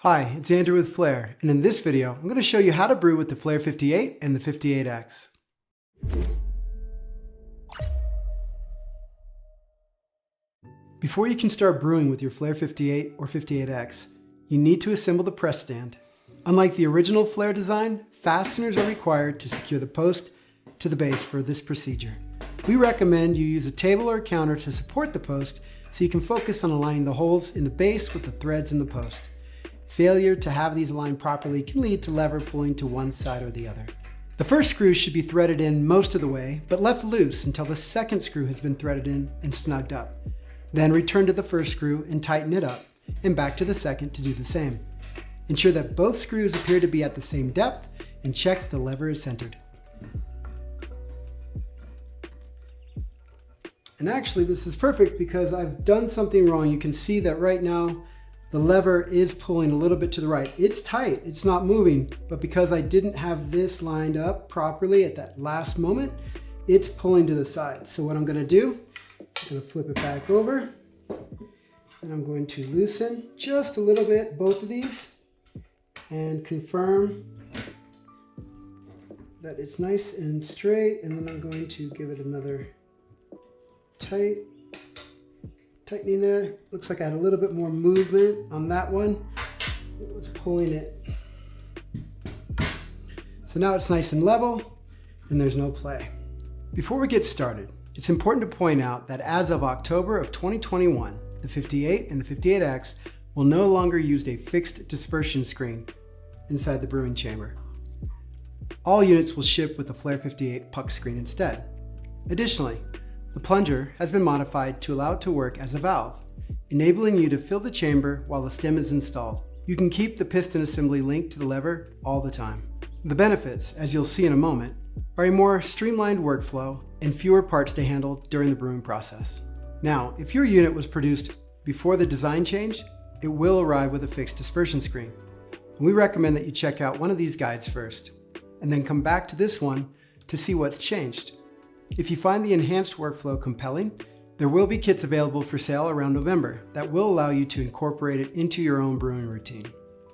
Hi, it's Andrew with Flair, and in this video, I'm going to show you how to brew with the Flair 58 and the 58X. Before you can start brewing with your Flair 58 or 58X, you need to assemble the press stand. Unlike the original Flair design, fasteners are required to secure the post to the base for this procedure. We recommend you use a table or counter to support the post so you can focus on aligning the holes in the base with the threads in the post. Failure to have these aligned properly can lead to lever pulling to one side or the other. The first screw should be threaded in most of the way, but left loose until the second screw has been threaded in and snugged up. Then return to the first screw and tighten it up, and back to the second to do the same. Ensure that both screws appear to be at the same depth, and check that the lever is centered. And actually, this is perfect because I've done something wrong. You can see that right now, the lever is pulling a little bit to the right. It's tight, it's not moving, but because I didn't have this lined up properly at that last moment, it's pulling to the side. So what I'm gonna do, I'm gonna flip it back over, and I'm going to loosen just a little bit, both of these, and confirm that it's nice and straight, and then I'm going to give it another tightening there. Looks like I had a little bit more movement on that one. It was pulling it. So now it's nice and level and there's no play. Before we get started, it's important to point out that as of October of 2021, the 58 and the 58X will no longer use a fixed dispersion screen inside the brewing chamber. All units will ship with the Flair 58 puck screen instead. Additionally, the plunger has been modified to allow it to work as a valve, enabling you to fill the chamber while the stem is installed. You can keep the piston assembly linked to the lever all the time. The benefits, as you'll see in a moment, are a more streamlined workflow and fewer parts to handle during the brewing process. Now, if your unit was produced before the design change, it will arrive with a fixed dispersion screen. And we recommend that you check out one of these guides first, and then come back to this one to see what's changed. If you find the enhanced workflow compelling, there will be kits available for sale around November that will allow you to incorporate it into your own brewing routine.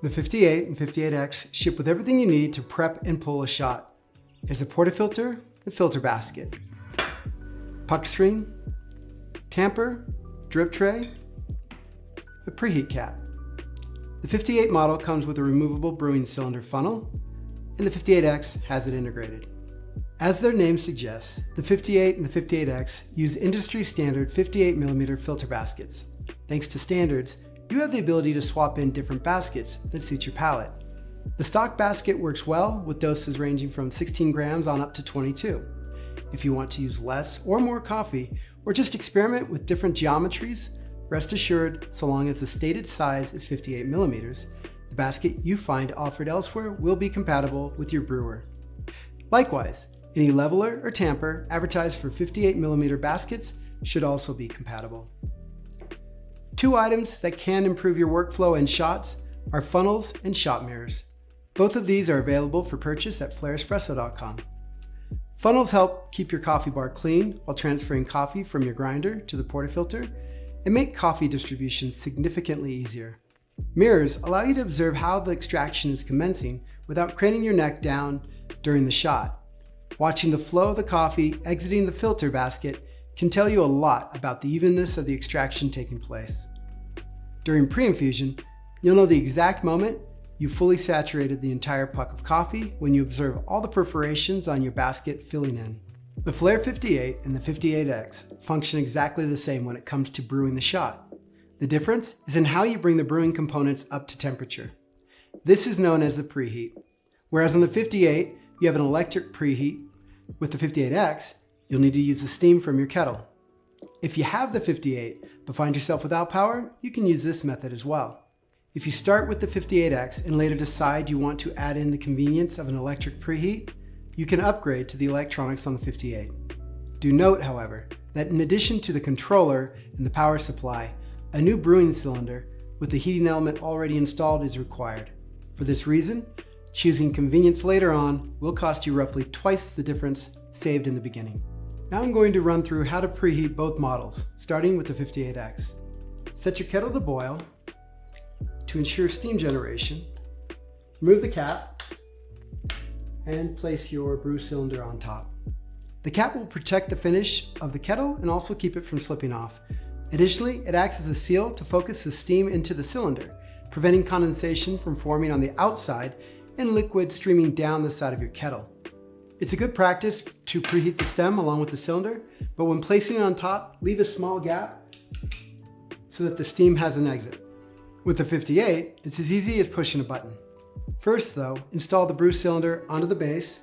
The 58 and 58X ship with everything you need to prep and pull a shot. There's a portafilter and filter basket, puck screen, tamper, drip tray, a preheat cap. The 58 model comes with a removable brewing cylinder funnel, and the 58X has it integrated. As their name suggests, the 58 and the 58X use industry standard 58mm filter baskets. Thanks to standards, you have the ability to swap in different baskets that suit your palate. The stock basket works well with doses ranging from 16 grams on up to 22. If you want to use less or more coffee, or just experiment with different geometries, rest assured, so long as the stated size is 58mm, the basket you find offered elsewhere will be compatible with your brewer. Likewise, any leveler or tamper advertised for 58mm baskets should also be compatible. Two items that can improve your workflow and shots are funnels and shot mirrors. Both of these are available for purchase at flairespresso.com. Funnels help keep your coffee bar clean while transferring coffee from your grinder to the portafilter and make coffee distribution significantly easier. Mirrors allow you to observe how the extraction is commencing without craning your neck down during the shot. Watching the flow of the coffee exiting the filter basket can tell you a lot about the evenness of the extraction taking place. During pre-infusion, you'll know the exact moment you fully saturated the entire puck of coffee when you observe all the perforations on your basket filling in. The Flair 58 and the 58X function exactly the same when it comes to brewing the shot. The difference is in how you bring the brewing components up to temperature. This is known as the preheat. Whereas on the 58, you have an electric preheat, with the 58X, you'll need to use the steam from your kettle. If you have the 58 but find yourself without power, you can use this method as well. If you start with the 58X and later decide you want to add in the convenience of an electric preheat, you can upgrade to the electronics on the 58. Do note, however, that in addition to the controller and the power supply, a new brewing cylinder with the heating element already installed is required. For this reason, choosing convenience later on will cost you roughly twice the difference saved in the beginning. Now I'm going to run through how to preheat both models, starting with the 58X. Set your kettle to boil. to ensure steam generation, remove the cap and place your brew cylinder on top. The cap will protect the finish of the kettle and also keep it from slipping off. Additionally, it acts as a seal to focus the steam into the cylinder, preventing condensation from forming on the outside and liquid streaming down the side of your kettle. It's a good practice to preheat the stem along with the cylinder, but when placing it on top, leave a small gap so that the steam has an exit. With the 58, it's as easy as pushing a button. First though, install the brew cylinder onto the base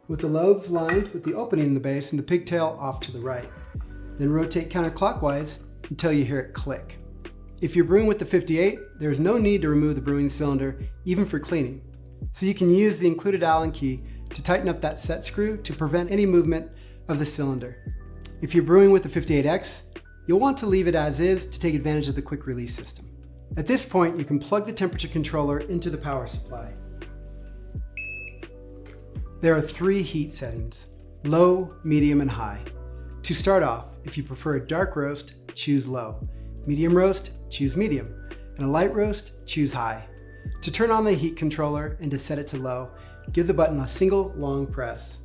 with the lobes lined with the opening in the base and the pigtail off to the right. Then rotate counterclockwise until you hear it click. If you're brewing with the 58, there's no need to remove the brewing cylinder, even for cleaning. So you can use the included Allen key to tighten up that set screw to prevent any movement of the cylinder. If you're brewing with the 58X, you'll want to leave it as is to take advantage of the quick release system. At this point, you can plug the temperature controller into the power supply. There are 3 heat settings: low, medium, and high. To start off, if you prefer a dark roast, choose low. Medium roast, choose medium. And a light roast, choose high. To turn on the heat controller and to set it to low, give the button a single long press.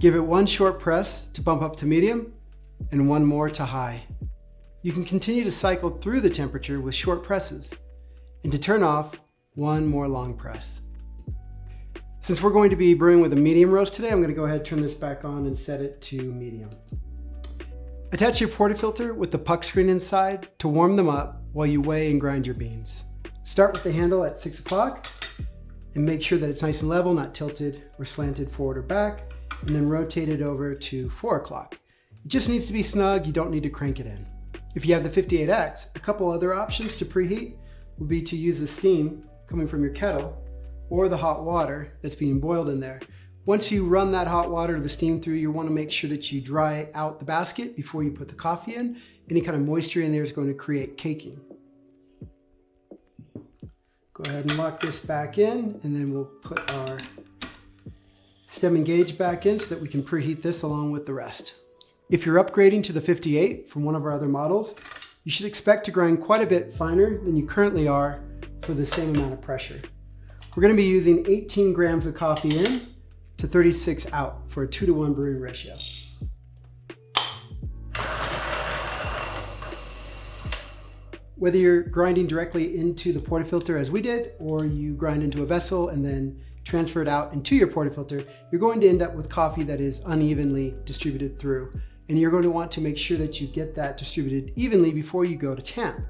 Give it one short press to bump up to medium and one more to high. You can continue to cycle through the temperature with short presses. And to turn off, one more long press. Since we're going to be brewing with a medium roast today, I'm going to go ahead and turn this back on and set it to medium. Attach your portafilter with the puck screen inside to warm them up while you weigh and grind your beans. Start with the handle at 6 o'clock and make sure that it's nice and level, not tilted or slanted forward or back, and then rotate it over to 4 o'clock. It just needs to be snug, you don't need to crank it in. If you have the 58X, a couple other options to preheat would be to use the steam coming from your kettle or the hot water that's being boiled in there. Once you run that hot water or the steam through, you want to make sure that you dry out the basket before you put the coffee in. Any kind of moisture in there is going to create caking. Go ahead and lock this back in, and then we'll put our stem and gauge back in so that we can preheat this along with the rest. If you're upgrading to the 58 from one of our other models, you should expect to grind quite a bit finer than you currently are for the same amount of pressure. We're going to be using 18 grams of coffee in to 36 out for a 2-to-1 brewing ratio. Whether you're grinding directly into the portafilter as we did, or you grind into a vessel and then transfer it out into your portafilter, you're going to end up with coffee that is unevenly distributed through. And you're going to want to make sure that you get that distributed evenly before you go to tamp.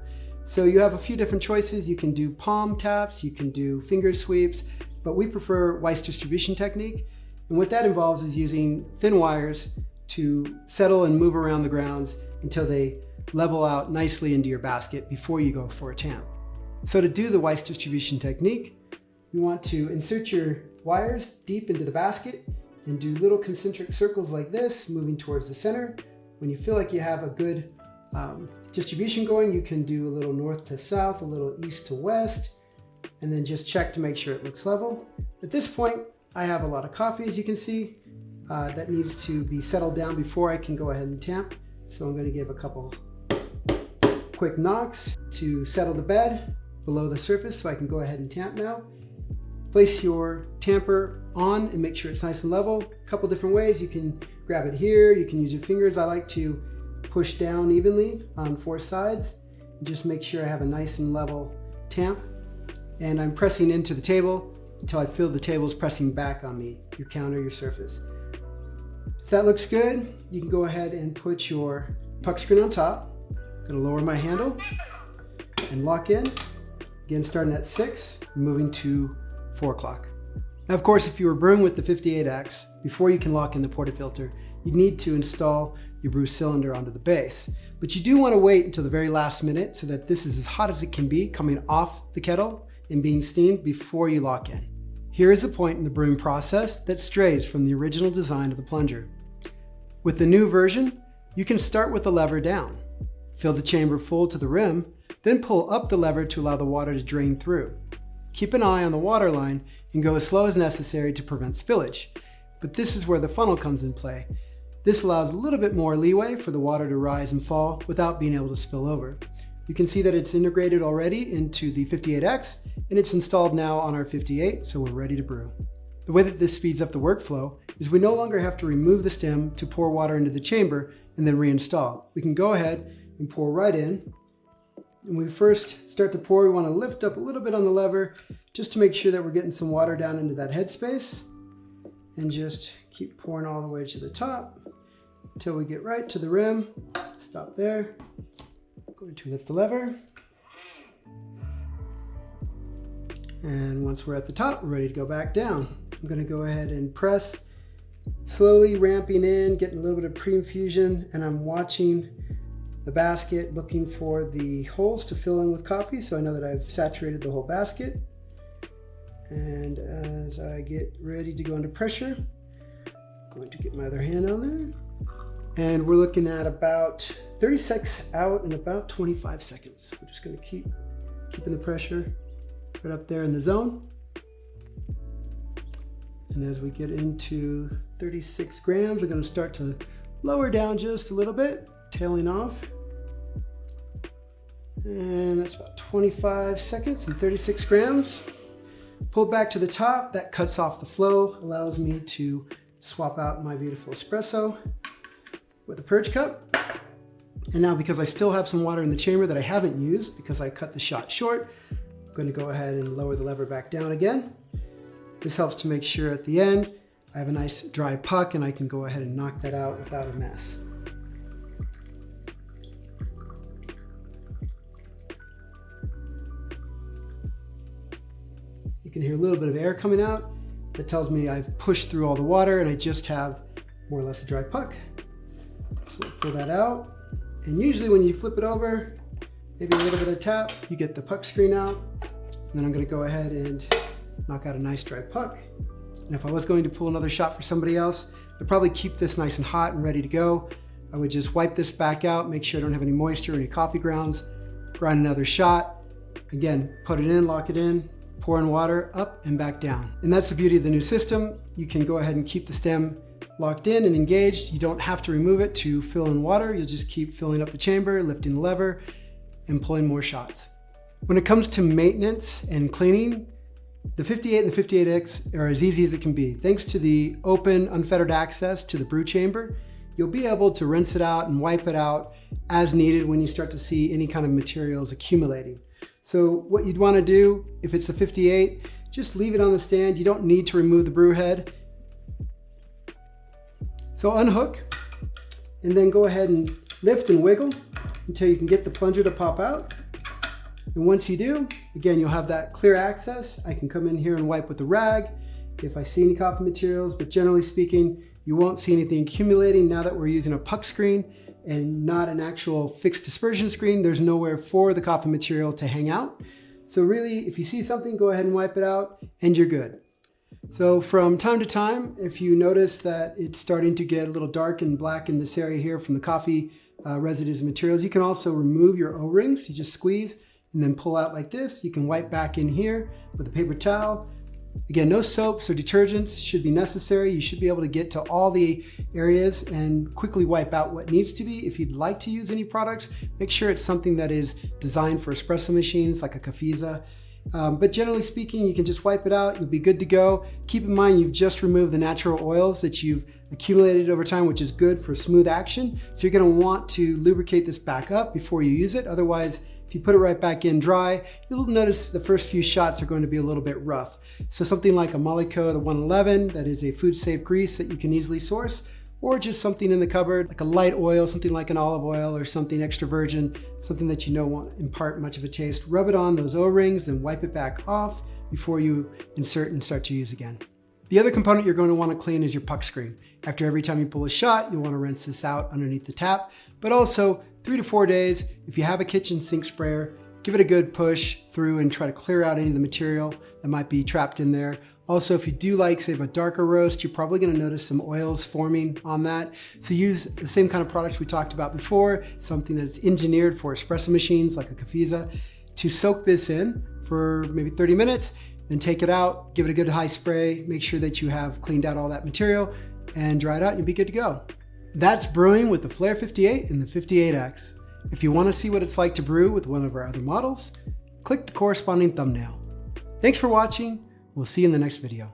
So you have a few different choices. You can do palm taps, you can do finger sweeps, but we prefer Weiss distribution technique. And what that involves is using thin wires to settle and move around the grounds until they level out nicely into your basket before you go for a tamp. So to do the Weiss distribution technique, you want to insert your wires deep into the basket and do little concentric circles like this, moving towards the center. When you feel like you have a good distribution going, you can do a little north to south, a little east to west, and then just check to make sure it looks level. At this point, I have a lot of coffee, as you can see, that needs to be settled down before I can go ahead and tamp. So I'm going to give a couple quick knocks to settle the bed below the surface so I can go ahead and tamp now. Place your tamper on and make sure it's nice and level. A couple different ways. You can grab it here, you can use your fingers. I like to push down evenly on 4 sides and just make sure I have a nice and level tamp. And I'm pressing into the table until I feel the table is pressing back on me, your counter, your surface. If that looks good, you can go ahead and put your puck screen on top. I'm going to lower my handle and lock in. Again, starting at 6, moving to 4 o'clock. Now, of course, if you were brewing with the 58X, before you can lock in the portafilter, you need to install your brew cylinder onto the base. But you do want to wait until the very last minute so that this is as hot as it can be coming off the kettle and being steamed before you lock in. Here is a point in the brewing process that strays from the original design of the plunger. With the new version, you can start with the lever down. Fill the chamber full to the rim, then pull up the lever to allow the water to drain through. Keep an eye on the water line and go as slow as necessary to prevent spillage. But this is where the funnel comes in play. This allows a little bit more leeway for the water to rise and fall without being able to spill over. You can see that it's integrated already into the 58X, and it's installed now on our 58, so we're ready to brew. The way that this speeds up the workflow is we no longer have to remove the stem to pour water into the chamber and then reinstall. We can go ahead and pour right in. When we first start to pour, we want to lift up a little bit on the lever just to make sure that we're getting some water down into that headspace, and just keep pouring all the way to the top until we get right to the rim. Stop there. Going to lift the lever. And once we're at the top, we're ready to go back down. I'm going to go ahead and press, slowly ramping in, getting a little bit of pre-infusion, and I'm watching the basket, looking for the holes to fill in with coffee, so I know that I've saturated the whole basket. And as I get ready to go under pressure, I'm going to get my other hand on there. And we're looking at about 36 out and about 25 seconds. We're just going to keeping the pressure right up there in the zone. And as we get into 36 grams, we're going to start to lower down just a little bit, tailing off. And that's about 25 seconds and 36 grams. Pull it back to the top. That cuts off the flow, allows me to swap out my beautiful espresso with a purge cup. And now, because I still have some water in the chamber that I haven't used because I cut the shot short, I'm going to go ahead and lower the lever back down again. This helps to make sure at the end I have a nice dry puck and I can go ahead and knock that out without a mess. You can hear a little bit of air coming out. That tells me I've pushed through all the water and I just have more or less a dry puck. So we'll pull that out. And usually when you flip it over, maybe a little bit of tap, you get the puck screen out. And then I'm going to go ahead and knock out a nice dry puck. And if I was going to pull another shot for somebody else, I'd probably keep this nice and hot and ready to go. I would just wipe this back out, make sure I don't have any moisture or any coffee grounds, grind another shot. Again, put it in, lock it in, pour in water up and back down. And that's the beauty of the new system. You can go ahead and keep the stem locked in and engaged. You don't have to remove it to fill in water. You'll just keep filling up the chamber, lifting the lever, and pulling more shots. When it comes to maintenance and cleaning, the 58 and the 58X are as easy as it can be. Thanks to the open, unfettered access to the brew chamber, you'll be able to rinse it out and wipe it out as needed when you start to see any kind of materials accumulating. So what you'd want to do, if it's the 58, just leave it on the stand. You don't need to remove the brew head. So unhook, and then go ahead and lift and wiggle until you can get the plunger to pop out. And once you do, again, you'll have that clear access. I can come in here and wipe with a rag if I see any coffee materials, but generally speaking, you won't see anything accumulating. Now that we're using a puck screen and not an actual fixed dispersion screen, there's nowhere for the coffee material to hang out. So really, if you see something, go ahead and wipe it out and you're good. So from time to time, if you notice that it's starting to get a little dark and black in this area here from the coffee residues and materials, you can also remove your O-rings. You just squeeze and then pull out like this. You can wipe back in here with a paper towel. Again, no soaps or detergents should be necessary. You should be able to get to all the areas and quickly wipe out what needs to be. If you'd like to use any products, make sure it's something that is designed for espresso machines like a Cafesa. But generally speaking, you can just wipe it out. You'll be good to go. Keep in mind, you've just removed the natural oils that you've accumulated over time, which is good for smooth action. So you're going to want to lubricate this back up before you use it. Otherwise, if you put it right back in dry, you'll notice the first few shots are going to be a little bit rough. So something like a Molyko, the 111, that is a food-safe grease that you can easily source, or just something in the cupboard, like a light oil, something like an olive oil or something extra virgin, something that you know won't impart much of a taste. Rub it on those O-rings and wipe it back off before you insert and start to use again. The other component you're going to want to clean is your puck screen. After every time you pull a shot, you'll want to rinse this out underneath the tap, but also 3 to 4 days, if you have a kitchen sink sprayer, give it a good push through and try to clear out any of the material that might be trapped in there. Also, if you do like, say, a darker roast, you're probably going to notice some oils forming on that. So use the same kind of products we talked about before, something that's engineered for espresso machines like a Cafesa, to soak this in for maybe 30 minutes, then take it out, give it a good high spray, make sure that you have cleaned out all that material and dry it out and you'll be good to go. That's brewing with the Flair 58 and the 58X. If you want to see what it's like to brew with one of our other models, click the corresponding thumbnail. Thanks for watching. We'll see you in the next video.